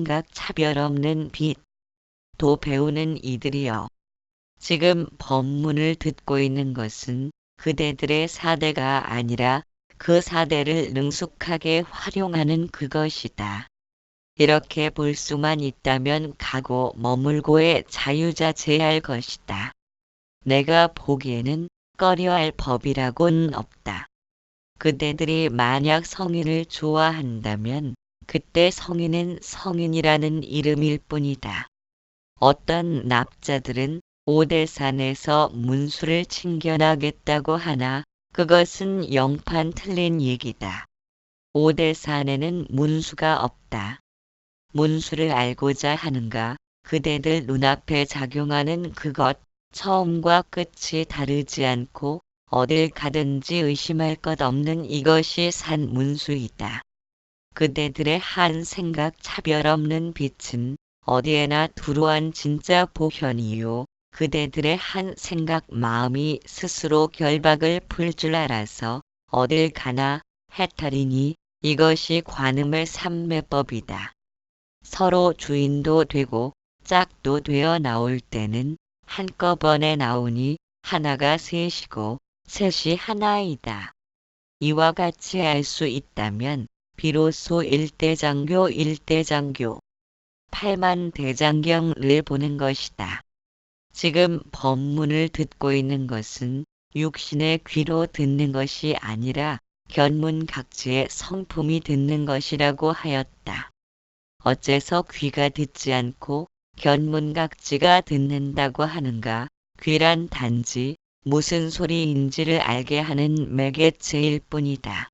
생각 차별 없는 빛. 도 배우는 이들이여. 지금 법문을 듣고 있는 것은 그대들의 사대가 아니라 그 사대를 능숙하게 활용하는 그것이다. 이렇게 볼 수만 있다면 가고 머물고의 자유자재할 것이다. 내가 보기에는 꺼려할 법이라고는 없다. 그대들이 만약 성인을 좋아한다면 그때 성인은 성인이라는 이름일 뿐이다. 어떤 납자들은 오대산에서 문수를 칭견하겠다고 하나 그것은 영판 틀린 얘기다. 오대산에는 문수가 없다. 문수를 알고자 하는가? 그대들 눈앞에 작용하는 그것, 처음과 끝이 다르지 않고 어딜 가든지 의심할 것 없는 이것이 산문수이다. 그대들의 한 생각 차별 없는 빛은 어디에나 두루한 진짜 보현이요. 그대들의 한 생각 마음이 스스로 결박을 풀 줄 알아서 어딜 가나 해탈이니 이것이 관음의 삼매법이다. 서로 주인도 되고 짝도 되어 나올 때는 한꺼번에 나오니 하나가 셋이고 셋이 하나이다. 이와 같이 알 수 있다면 비로소 일대장교 일대장교 8만 대장경을 보는 것이다. 지금 법문을 듣고 있는 것은 육신의 귀로 듣는 것이 아니라 견문각지의 성품이 듣는 것이라고 하였다. 어째서 귀가 듣지 않고 견문각지가 듣는다고 하는가? 귀란 단지 무슨 소리인지를 알게 하는 매개체일 뿐이다.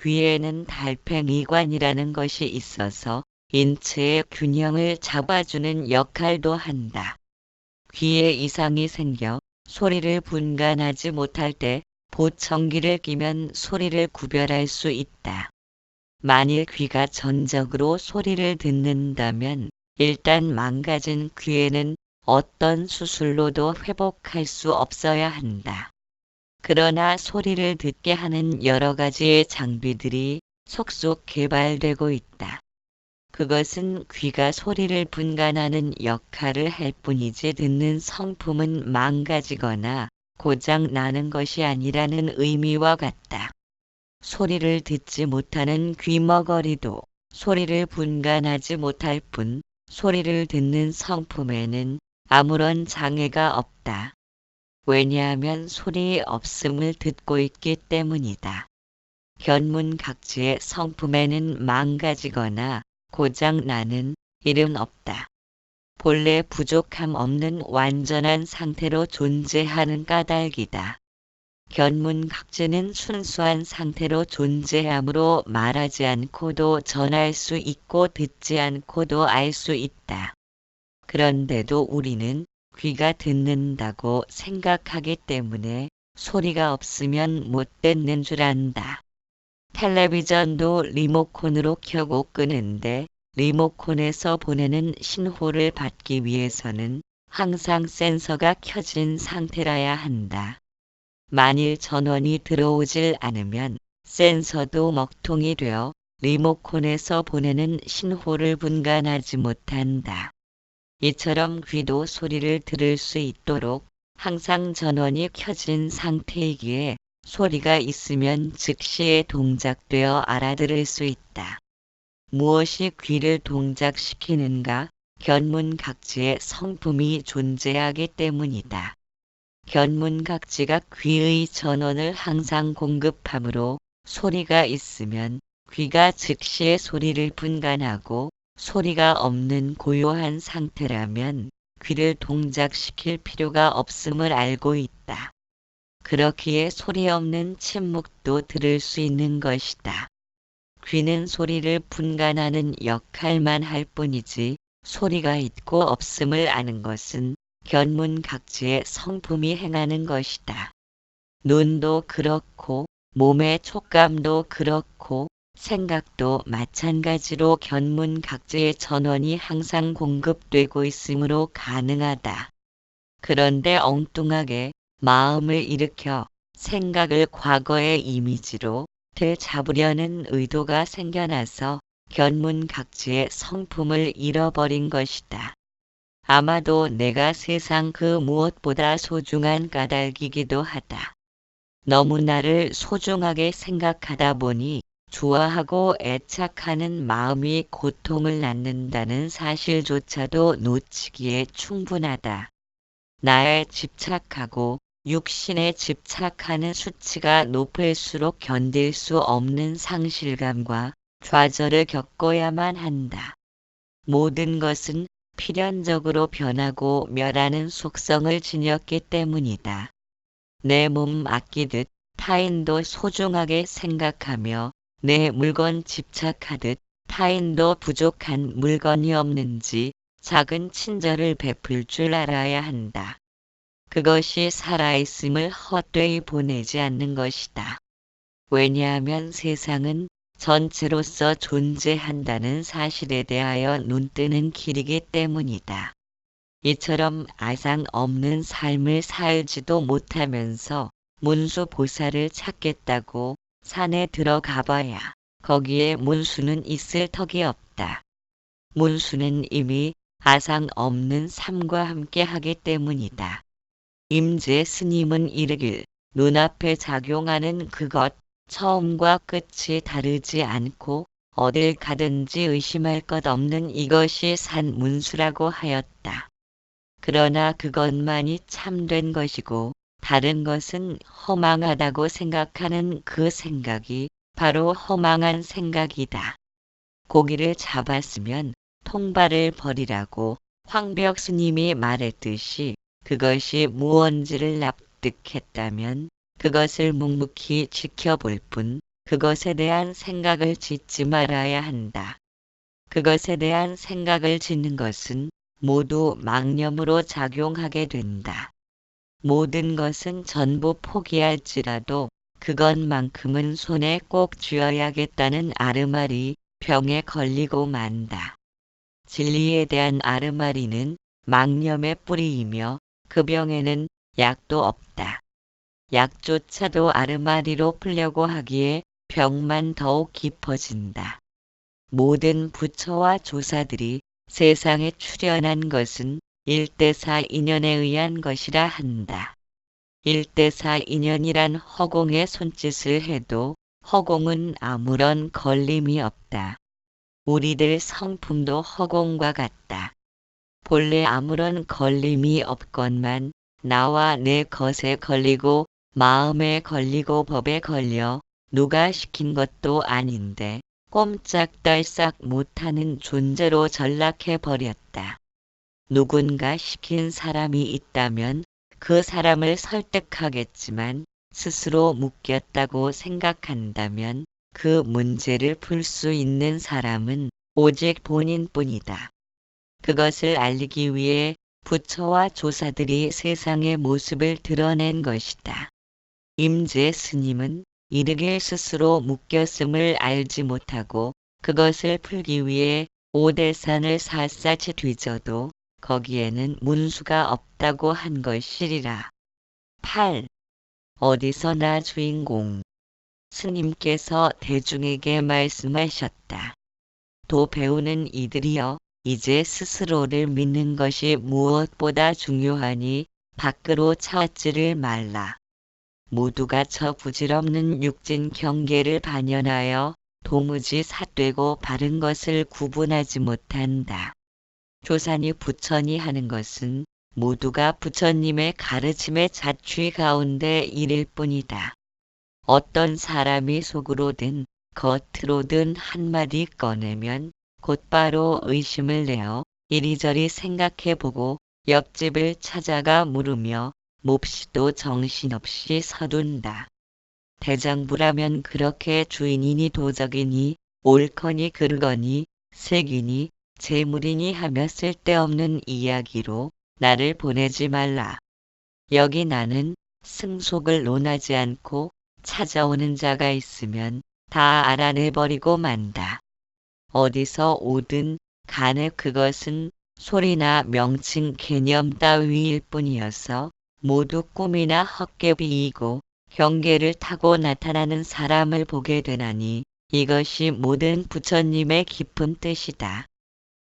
귀에는 달팽이관이라는 것이 있어서 인체의 균형을 잡아주는 역할도 한다. 귀에 이상이 생겨 소리를 분간하지 못할 때 보청기를 끼면 소리를 구별할 수 있다. 만일 귀가 전적으로 소리를 듣는다면 일단 망가진 귀에는 어떤 수술로도 회복할 수 없어야 한다. 그러나 소리를 듣게 하는 여러 가지의 장비들이 속속 개발되고 있다. 그것은 귀가 소리를 분간하는 역할을 할 뿐이지 듣는 성품은 망가지거나 고장 나는 것이 아니라는 의미와 같다. 소리를 듣지 못하는 귀머거리도 소리를 분간하지 못할 뿐 소리를 듣는 성품에는 아무런 장애가 없다. 왜냐하면 소리 없음을 듣고 있기 때문이다. 견문각지의 성품에는 망가지거나 고장 나는 일은 없다. 본래 부족함 없는 완전한 상태로 존재하는 까닭이다. 견문각지는 순수한 상태로 존재함으로 말하지 않고도 전할 수 있고 듣지 않고도 알 수 있다. 그런데도 우리는 귀가 듣는다고 생각하기 때문에 소리가 없으면 못 듣는 줄 안다. 텔레비전도 리모컨으로 켜고 끄는데 리모컨에서 보내는 신호를 받기 위해서는 항상 센서가 켜진 상태라야 한다. 만일 전원이 들어오질 않으면 센서도 먹통이 되어 리모컨에서 보내는 신호를 분간하지 못한다. 이처럼 귀도 소리를 들을 수 있도록 항상 전원이 켜진 상태이기에 소리가 있으면 즉시에 동작되어 알아들을 수 있다. 무엇이 귀를 동작시키는가? 견문각지의 성품이 존재하기 때문이다. 견문각지가 귀의 전원을 항상 공급하므로 소리가 있으면 귀가 즉시에 소리를 분간하고 소리가 없는 고요한 상태라면 귀를 동작시킬 필요가 없음을 알고 있다. 그렇기에 소리 없는 침묵도 들을 수 있는 것이다. 귀는 소리를 분간하는 역할만 할 뿐이지 소리가 있고 없음을 아는 것은 견문각지의 성품이 행하는 것이다. 눈도 그렇고 몸의 촉감도 그렇고 생각도 마찬가지로 견문각지의 전원이 항상 공급되고 있으므로 가능하다. 그런데 엉뚱하게 마음을 일으켜 생각을 과거의 이미지로 되잡으려는 의도가 생겨나서 견문각지의 성품을 잃어버린 것이다. 아마도 내가 세상 그 무엇보다 소중한 까닭이기도 하다. 너무 나를 소중하게 생각하다 보니 좋아하고 애착하는 마음이 고통을 낳는다는 사실조차도 놓치기에 충분하다. 나에 집착하고 육신에 집착하는 수치가 높을수록 견딜 수 없는 상실감과 좌절을 겪어야만 한다. 모든 것은 필연적으로 변하고 멸하는 속성을 지녔기 때문이다. 내 몸 아끼듯 타인도 소중하게 생각하며 내 물건 집착하듯 타인도 부족한 물건이 없는지 작은 친절을 베풀 줄 알아야 한다. 그것이 살아있음을 헛되이 보내지 않는 것이다. 왜냐하면 세상은 전체로서 존재한다는 사실에 대하여 눈뜨는 길이기 때문이다. 이처럼 아상 없는 삶을 살지도 못하면서 문수보살을 찾겠다고 산에 들어가 봐야 거기에 문수는 있을 턱이 없다. 문수는 이미 아상 없는 삶과 함께 하기 때문이다. 임재 스님은 이르길 눈앞에 작용하는 그것 처음과 끝이 다르지 않고 어딜 가든지 의심할 것 없는 이것이 산문수라고 하였다. 그러나 그것만이 참된 것이고 다른 것은 허망하다고 생각하는 그 생각이 바로 허망한 생각이다. 고기를 잡았으면 통발을 버리라고 황벽 스님이 말했듯이 그것이 무언지를 납득했다면 그것을 묵묵히 지켜볼 뿐 그것에 대한 생각을 짓지 말아야 한다. 그것에 대한 생각을 짓는 것은 모두 망념으로 작용하게 된다. 모든 것은 전부 포기할지라도 그것만큼은 손에 꼭 쥐어야겠다는 아르마리 병에 걸리고 만다. 진리에 대한 아르마리는 망념의 뿌리이며 그 병에는 약도 없다. 약조차도 아르마리로 풀려고 하기에 병만 더욱 깊어진다. 모든 부처와 조사들이 세상에 출현한 것은 일대사 인연에 의한 것이라 한다. 일대사 인연이란 허공에 손짓을 해도 허공은 아무런 걸림이 없다. 우리들 성품도 허공과 같다. 본래 아무런 걸림이 없건만 나와 내 것에 걸리고 마음에 걸리고 법에 걸려 누가 시킨 것도 아닌데 꼼짝달싹 못하는 존재로 전락해버렸다. 누군가 시킨 사람이 있다면 그 사람을 설득하겠지만 스스로 묶였다고 생각한다면 그 문제를 풀 수 있는 사람은 오직 본인뿐이다. 그것을 알리기 위해 부처와 조사들이 세상의 모습을 드러낸 것이다. 임재 스님은 이르길 스스로 묶였음을 알지 못하고 그것을 풀기 위해 오대산을 샅샅이 뒤져도 거기에는 문수가 없다고 한 것이리라. 8. 어디서나 주인공. 스님께서 대중에게 말씀하셨다. 도 배우는 이들이여 이제 스스로를 믿는 것이 무엇보다 중요하니 밖으로 찾지를 말라. 모두가 저 부질없는 육진 경계를 반연하여 도무지 삿되고 바른 것을 구분하지 못한다. 조사니 부처니 하는 것은 모두가 부처님의 가르침의 자취 가운데 일일 뿐이다. 어떤 사람이 속으로든 겉으로든 한마디 꺼내면 곧바로 의심을 내어 이리저리 생각해보고 옆집을 찾아가 물으며 몹시도 정신없이 서둔다. 대장부라면 그렇게 주인이니 도적이니 옳거니 그르거니 색이니 재물이니 하며 쓸데없는 이야기로 나를 보내지 말라. 여기 나는 승속을 논하지 않고 찾아오는 자가 있으면 다 알아내버리고 만다. 어디서 오든 간에 그것은 소리나 명칭 개념 따위일 뿐이어서 모두 꿈이나 헛개비이고 경계를 타고 나타나는 사람을 보게 되나니 이것이 모든 부처님의 깊은 뜻이다.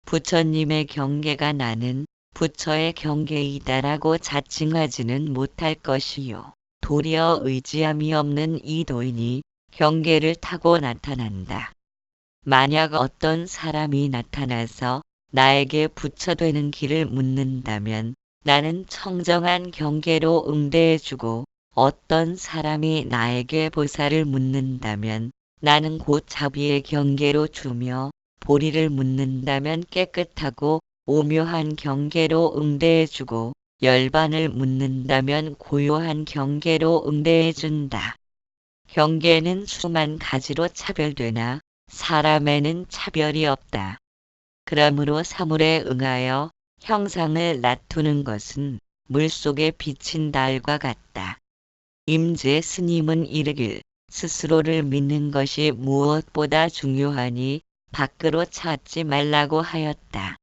부처님의 경계가 나는 부처의 경계이다라고 자칭하지는 못할 것이요. 도리어 의지함이 없는 이 도인이 경계를 타고 나타난다. 만약 어떤 사람이 나타나서 나에게 부처되는 길을 묻는다면 나는 청정한 경계로 응대해주고, 어떤 사람이 나에게 보살을 묻는다면 나는 곧 자비의 경계로 주며, 보리를 묻는다면 깨끗하고 오묘한 경계로 응대해주고, 열반을 묻는다면 고요한 경계로 응대해준다. 경계는 수만 가지로 차별되나 사람에는 차별이 없다. 그러므로 사물에 응하여 형상을 낮추는 것은 물속에 비친 달과 같다. 임재 스님은 이르길, 스스로를 믿는 것이 무엇보다 중요하니 밖으로 찾지 말라고 하였다.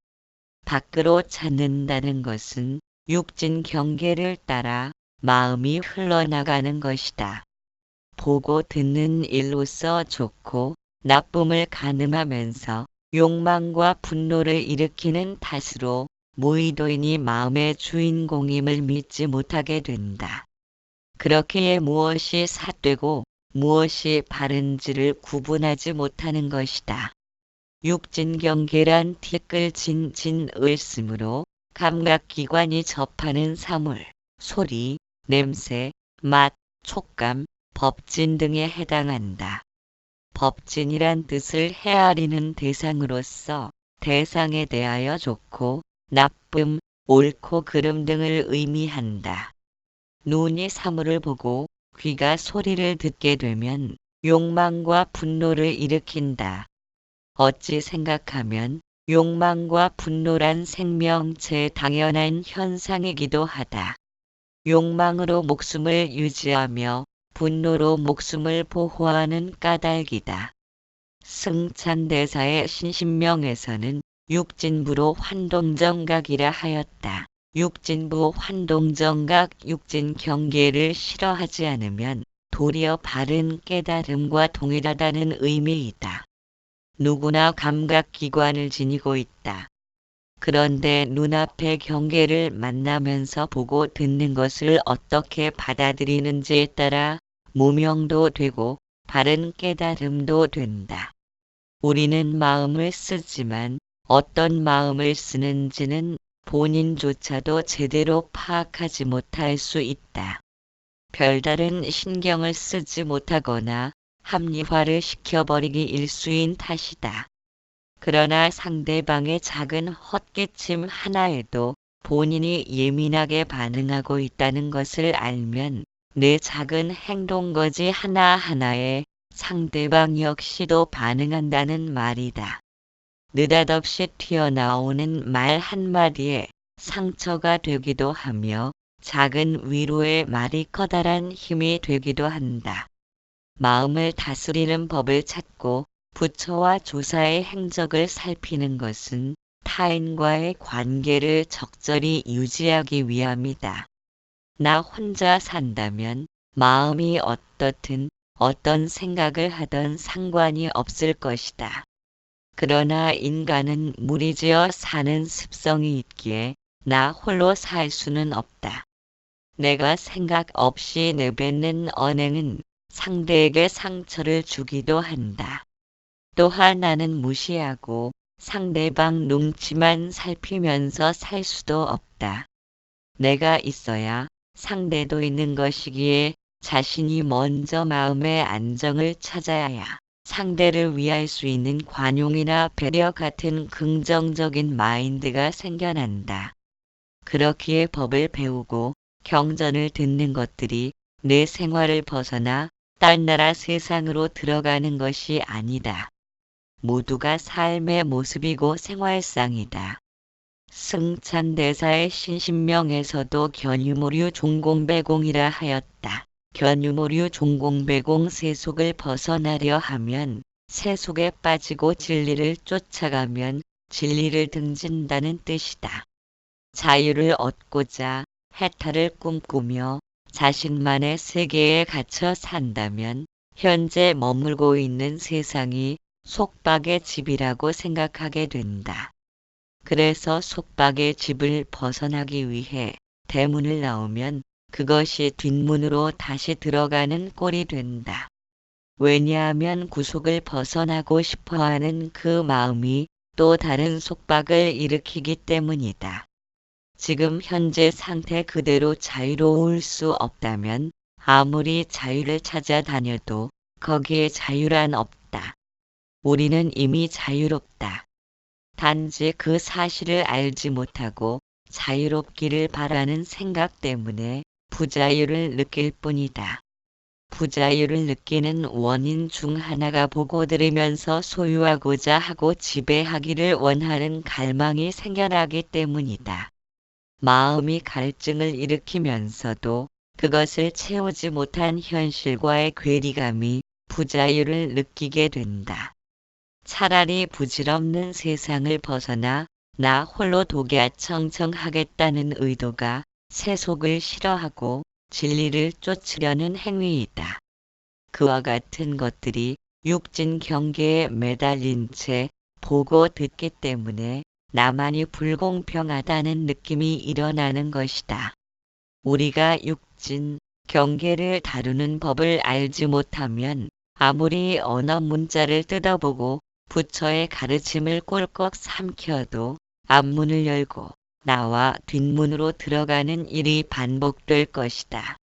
밖으로 찾는다는 것은 육진 경계를 따라 마음이 흘러나가는 것이다. 보고 듣는 일로서 좋고 나쁨을 가늠하면서 욕망과 분노를 일으키는 탓으로 무의도인이 마음의 주인공임을 믿지 못하게 된다. 그렇기에 무엇이 삿되고 무엇이 바른지를 구분하지 못하는 것이다. 육진경계란 티끌 진진을 쓰므로 감각기관이 접하는 사물, 소리, 냄새, 맛, 촉감, 법진 등에 해당한다. 법진이란 뜻을 헤아리는 대상으로서 대상에 대하여 좋고 나쁨, 옳고 그름 등을 의미한다. 눈이 사물을 보고 귀가 소리를 듣게 되면 욕망과 분노를 일으킨다. 어찌 생각하면 욕망과 분노란 생명체의 당연한 현상이기도 하다. 욕망으로 목숨을 유지하며 분노로 목숨을 보호하는 까닭이다. 승찬대사의 신신명에서는 육진부로 환동정각이라 하였다. 육진부 환동정각 육진경계를 싫어하지 않으면 도리어 바른 깨달음과 동일하다는 의미이다. 누구나 감각기관을 지니고 있다. 그런데 눈앞의 경계를 만나면서 보고 듣는 것을 어떻게 받아들이는지에 따라 무명도 되고 바른 깨달음도 된다. 우리는 마음을 쓰지만 어떤 마음을 쓰는지는 본인조차도 제대로 파악하지 못할 수 있다. 별다른 신경을 쓰지 못하거나 합리화를 시켜버리기 일쑤인 탓이다. 그러나 상대방의 작은 헛기침 하나에도 본인이 예민하게 반응하고 있다는 것을 알면 내 작은 행동거지 하나하나에 상대방 역시도 반응한다는 말이다. 느닷없이 튀어나오는 말 한마디에 상처가 되기도 하며 작은 위로의 말이 커다란 힘이 되기도 한다. 마음을 다스리는 법을 찾고 부처와 조사의 행적을 살피는 것은 타인과의 관계를 적절히 유지하기 위함이다. 나 혼자 산다면 마음이 어떻든 어떤 생각을 하든 상관이 없을 것이다. 그러나 인간은 무리지어 사는 습성이 있기에 나 홀로 살 수는 없다. 내가 생각 없이 내뱉는 언행은 상대에게 상처를 주기도 한다. 또한 나는 무시하고 상대방 눈치만 살피면서 살 수도 없다. 내가 있어야 상대도 있는 것이기에 자신이 먼저 마음의 안정을 찾아야 상대를 위할 수 있는 관용이나 배려 같은 긍정적인 마인드가 생겨난다. 그렇기에 법을 배우고 경전을 듣는 것들이 내 생활을 벗어나 딴 나라 세상으로 들어가는 것이 아니다. 모두가 삶의 모습이고 생활상이다. 승찬대사의 신신명에서도 견유모류 종공배공이라 하였다. 견유모류 종공배공 세속을 벗어나려 하면 세속에 빠지고 진리를 쫓아가면 진리를 등진다는 뜻이다. 자유를 얻고자 해탈을 꿈꾸며 자신만의 세계에 갇혀 산다면 현재 머물고 있는 세상이 속박의 집이라고 생각하게 된다. 그래서 속박의 집을 벗어나기 위해 대문을 나오면 그것이 뒷문으로 다시 들어가는 꼴이 된다. 왜냐하면 구속을 벗어나고 싶어하는 그 마음이 또 다른 속박을 일으키기 때문이다. 지금 현재 상태 그대로 자유로울 수 없다면 아무리 자유를 찾아다녀도 거기에 자유란 없다. 우리는 이미 자유롭다. 단지 그 사실을 알지 못하고 자유롭기를 바라는 생각 때문에 부자유를 느낄 뿐이다. 부자유를 느끼는 원인 중 하나가 보고 들으면서 소유하고자 하고 지배하기를 원하는 갈망이 생겨나기 때문이다. 마음이 갈증을 일으키면서도 그것을 채우지 못한 현실과의 괴리감이 부자유를 느끼게 된다. 차라리 부질없는 세상을 벗어나 나 홀로 독야청청하겠다는 의도가 세속을 싫어하고 진리를 쫓으려는 행위이다. 그와 같은 것들이 육진 경계에 매달린 채 보고 듣기 때문에 나만이 불공평하다는 느낌이 일어나는 것이다. 우리가 육진 경계를 다루는 법을 알지 못하면 아무리 언어 문자를 뜯어보고 부처의 가르침을 꼴꺽 삼켜도 앞문을 열고 나와 뒷문으로 들어가는 일이 반복될 것이다.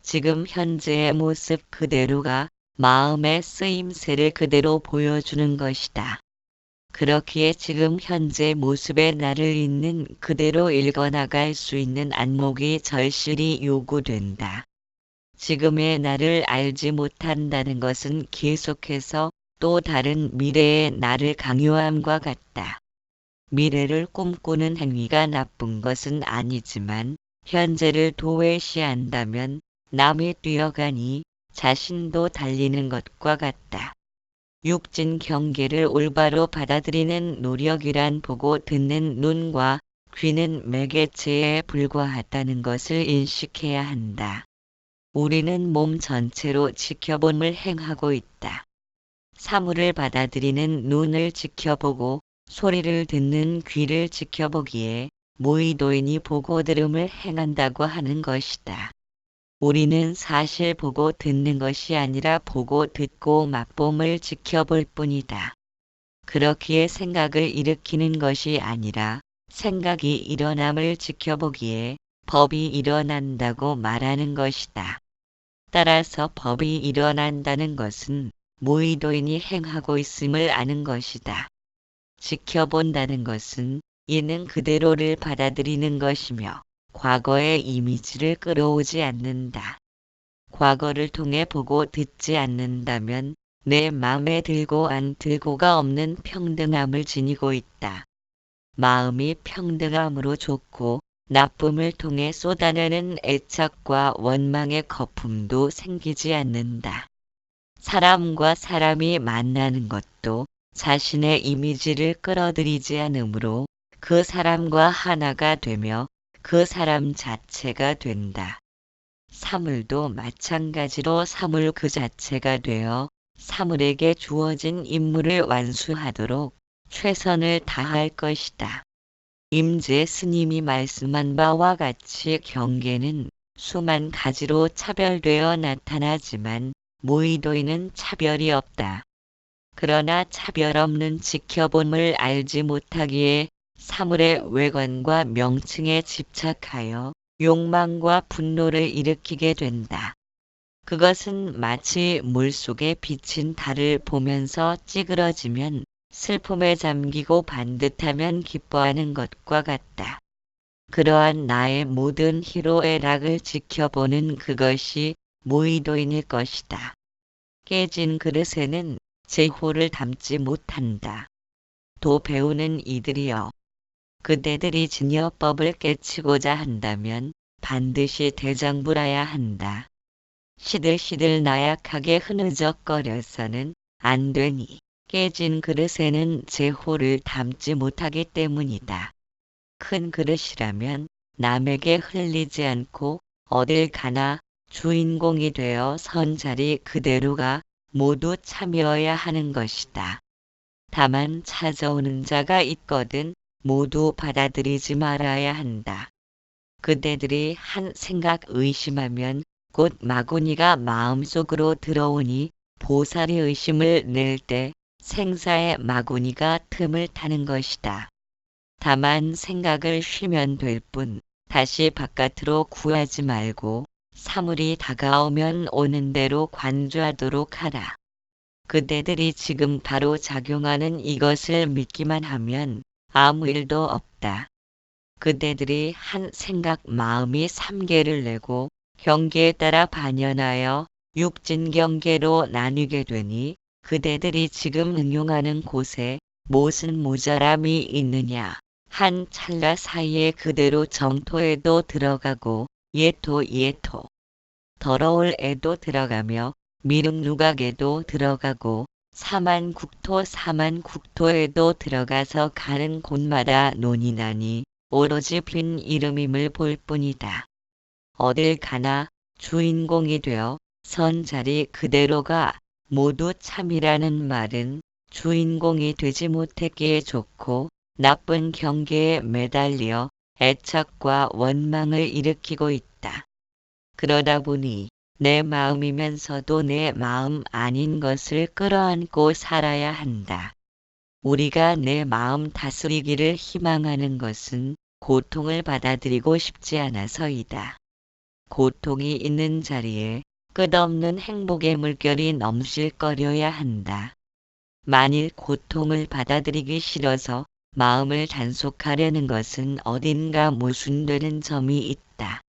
지금 현재의 모습 그대로가 마음의 쓰임새를 그대로 보여주는 것이다. 그렇기에 지금 현재 모습의 나를 있는 그대로 읽어나갈 수 있는 안목이 절실히 요구된다. 지금의 나를 알지 못한다는 것은 계속해서 또 다른 미래의 나를 강요함과 같다. 미래를 꿈꾸는 행위가 나쁜 것은 아니지만 현재를 도외시한다면 남이 뛰어가니 자신도 달리는 것과 같다. 육진 경계를 올바로 받아들이는 노력이란 보고 듣는 눈과 귀는 매개체에 불과하다는 것을 인식해야 한다. 우리는 몸 전체로 지켜봄을 행하고 있다. 사물을 받아들이는 눈을 지켜보고 소리를 듣는 귀를 지켜보기에 무의도인이 보고 들음을 행한다고 하는 것이다. 우리는 사실 보고 듣는 것이 아니라 보고 듣고 맛봄을 지켜볼 뿐이다. 그렇기에 생각을 일으키는 것이 아니라 생각이 일어남을 지켜보기에 법이 일어난다고 말하는 것이다. 따라서 법이 일어난다는 것은 무의도인이 행하고 있음을 아는 것이다. 지켜본다는 것은 있는 그대로를 받아들이는 것이며 과거의 이미지를 끌어오지 않는다. 과거를 통해 보고 듣지 않는다면 내 마음에 들고 안 들고가 없는 평등함을 지니고 있다. 마음이 평등함으로 좋고 나쁨을 통해 쏟아내는 애착과 원망의 거품도 생기지 않는다. 사람과 사람이 만나는 것도 자신의 이미지를 끌어들이지 않으므로 그 사람과 하나가 되며 그 사람 자체가 된다. 사물도 마찬가지로 사물 그 자체가 되어 사물에게 주어진 임무를 완수하도록 최선을 다할 것이다. 임재 스님이 말씀한 바와 같이 경계는 수만 가지로 차별되어 나타나지만 무의도에는 차별이 없다. 그러나 차별 없는 지켜봄을 알지 못하기에 사물의 외관과 명칭에 집착하여 욕망과 분노를 일으키게 된다. 그것은 마치 물속에 비친 달을 보면서 찌그러지면 슬픔에 잠기고 반듯하면 기뻐하는 것과 같다. 그러한 나의 모든 희로애락을 지켜보는 그것이 무의도인일 것이다. 깨진 그릇에는 제호를 담지 못한다. 도 배우는 이들이여. 그대들이 진여법을 깨치고자 한다면 반드시 대장부라야 한다. 시들시들 나약하게 흐느적거려서는 안 되니 깨진 그릇에는 제호를 담지 못하기 때문이다. 큰 그릇이라면 남에게 흘리지 않고 어딜 가나 주인공이 되어 선 자리 그대로가 모두 참여해야 하는 것이다. 다만 찾아오는 자가 있거든 모두 받아들이지 말아야 한다. 그대들이 한 생각 의심하면 곧 마구니가 마음속으로 들어오니 보살이 의심을 낼 때 생사의 마구니가 틈을 타는 것이다. 다만 생각을 쉬면 될 뿐 다시 바깥으로 구하지 말고 사물이 다가오면 오는 대로 관주하도록 하라. 그대들이 지금 바로 작용하는 이것을 믿기만 하면 아무 일도 없다. 그대들이 한 생각 마음이 삼계를 내고 경계에 따라 반연하여 육진경계로 나뉘게 되니 그대들이 지금 응용하는 곳에 무슨 모자람이 있느냐. 한 찰나 사이에 그대로 정토에도 들어가고 예토 더러울 애도 들어가며 미륵누각에도 들어가고 사만국토에도 들어가서 가는 곳마다 논이 나니 오로지 빈 이름임을 볼 뿐이다. 어딜 가나 주인공이 되어 선 자리 그대로가 모두 참이라는 말은 주인공이 되지 못했기에 좋고 나쁜 경계에 매달려 애착과 원망을 일으키고 있다. 그러다 보니 내 마음이면서도 내 마음 아닌 것을 끌어안고 살아야 한다. 우리가 내 마음 다스리기를 희망하는 것은 고통을 받아들이고 싶지 않아서이다. 고통이 있는 자리에 끝없는 행복의 물결이 넘실거려야 한다. 만일 고통을 받아들이기 싫어서 마음을 단속하려는 것은 어딘가 모순되는 점이 있다.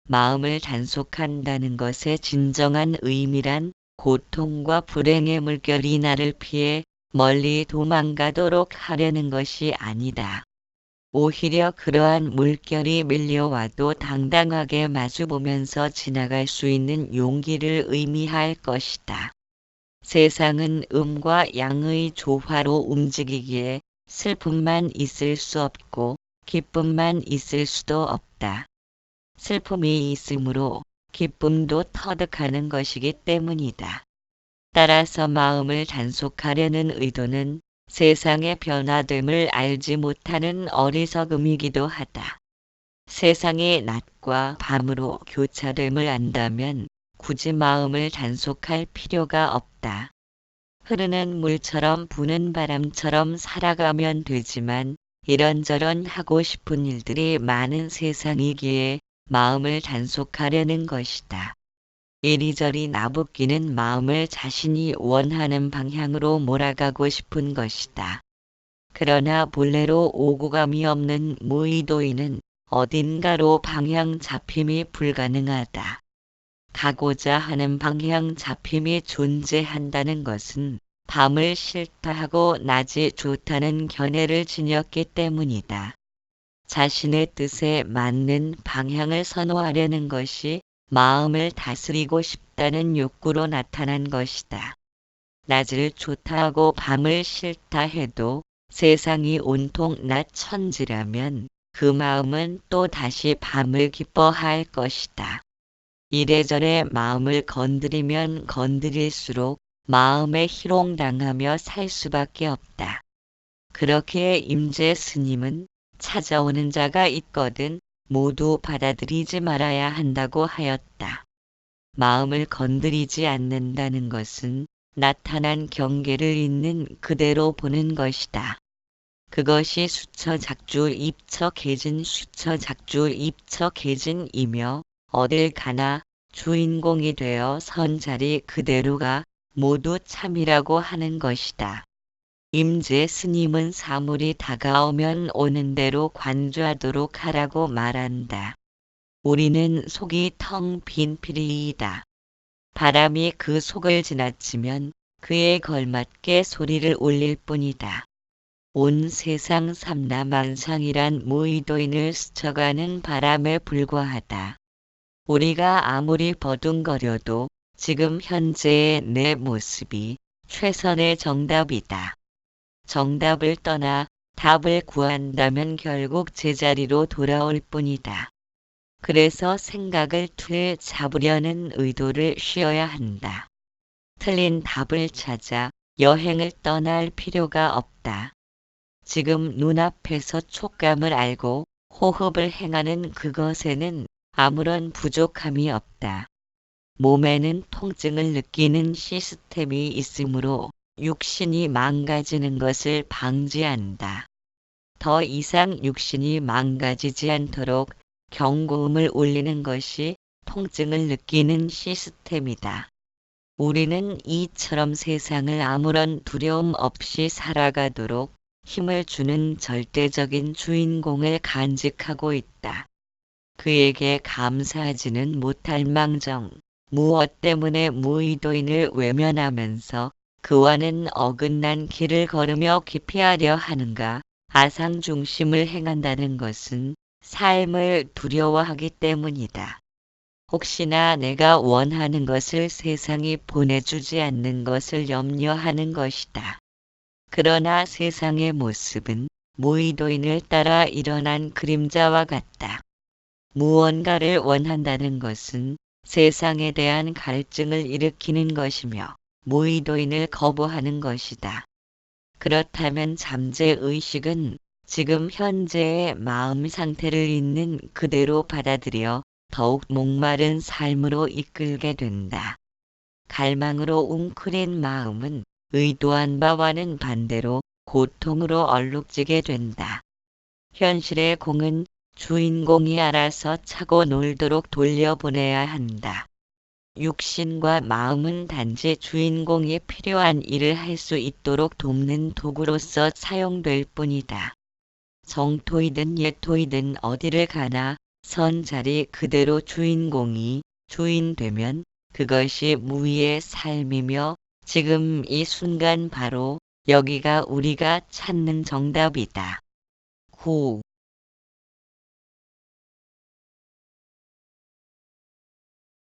마음을 단속한다는 것의 진정한 의미란 고통과 불행의 물결이 나를 피해 멀리 도망가도록 하려는 것이 아니다. 오히려 그러한 물결이 밀려와도 당당하게 마주보면서 지나갈 수 있는 용기를 의미할 것이다. 세상은 음과 양의 조화로 움직이기에 슬픔만 있을 수 없고 기쁨만 있을 수도 없다. 슬픔이 있으므로 기쁨도 터득하는 것이기 때문이다. 따라서 마음을 단속하려는 의도는 세상의 변화됨을 알지 못하는 어리석음이기도 하다. 세상이 낮과 밤으로 교차됨을 안다면 굳이 마음을 단속할 필요가 없다. 흐르는 물처럼 부는 바람처럼 살아가면 되지만 이런저런 하고 싶은 일들이 많은 세상이기에 마음을 단속하려는 것이다. 이리저리 나부끼는 마음을 자신이 원하는 방향으로 몰아가고 싶은 것이다. 그러나 본래로 오고감이 없는 무의도인은 어딘가로 방향 잡힘이 불가능하다. 가고자 하는 방향 잡힘이 존재한다는 것은 밤을 싫다 하고 낮이 좋다는 견해를 지녔기 때문이다. 자신의 뜻에 맞는 방향을 선호하려는 것이 마음을 다스리고 싶다는 욕구로 나타난 것이다. 낮을 좋다 하고 밤을 싫다 해도 세상이 온통 낮 천지라면 그 마음은 또 다시 밤을 기뻐할 것이다. 이래저래 마음을 건드리면 건드릴수록 마음에 희롱당하며 살 수밖에 없다. 그렇게 임재 스님은 찾아오는 자가 있거든 모두 받아들이지 말아야 한다고 하였다. 마음을 건드리지 않는다는 것은 나타난 경계를 있는 그대로 보는 것이다. 그것이 수처작주 입처개진 수처작주 입처개진이며 어딜 가나 주인공이 되어 선 자리 그대로가 모두 참이라고 하는 것이다. 임재 스님은 사물이 다가오면 오는 대로 관주하도록 하라고 말한다. 우리는 속이 텅 빈 피리이다. 바람이 그 속을 지나치면 그에 걸맞게 소리를 울릴 뿐이다. 온 세상 삼라만상이란 무의도인을 스쳐가는 바람에 불과하다. 우리가 아무리 버둥거려도 지금 현재의 내 모습이 최선의 정답이다. 정답을 떠나 답을 구한다면 결국 제자리로 돌아올 뿐이다. 그래서 생각을 틀 잡으려는 의도를 쉬어야 한다. 틀린 답을 찾아 여행을 떠날 필요가 없다. 지금 눈앞에서 촉감을 알고 호흡을 행하는 그것에는 아무런 부족함이 없다. 몸에는 통증을 느끼는 시스템이 있으므로 육신이 망가지는 것을 방지한다. 더 이상 육신이 망가지지 않도록 경고음을 울리는 것이 통증을 느끼는 시스템이다. 우리는 이처럼 세상을 아무런 두려움 없이 살아가도록 힘을 주는 절대적인 주인공을 간직하고 있다. 그에게 감사하지는 못할 망정, 무엇 때문에 무의도인을 외면하면서 그와는 어긋난 길을 걸으며 기피하려 하는가? 아상중심을 행한다는 것은 삶을 두려워하기 때문이다. 혹시나 내가 원하는 것을 세상이 보내주지 않는 것을 염려하는 것이다. 그러나 세상의 모습은 무의도인을 따라 일어난 그림자와 같다. 무언가를 원한다는 것은 세상에 대한 갈증을 일으키는 것이며 무의도인을 거부하는 것이다. 그렇다면 잠재의식은 지금 현재의 마음 상태를 있는 그대로 받아들여 더욱 목마른 삶으로 이끌게 된다. 갈망으로 웅크린 마음은 의도한 바와는 반대로 고통으로 얼룩지게 된다. 현실의 공은 주인공이 알아서 차고 놀도록 돌려보내야 한다. 육신과 마음은 단지 주인공이 필요한 일을 할 수 있도록 돕는 도구로서 사용될 뿐이다. 정토이든 예토이든 어디를 가나 선 자리 그대로 주인공이 주인되면 그것이 무위의 삶이며 지금 이 순간 바로 여기가 우리가 찾는 정답이다. 9.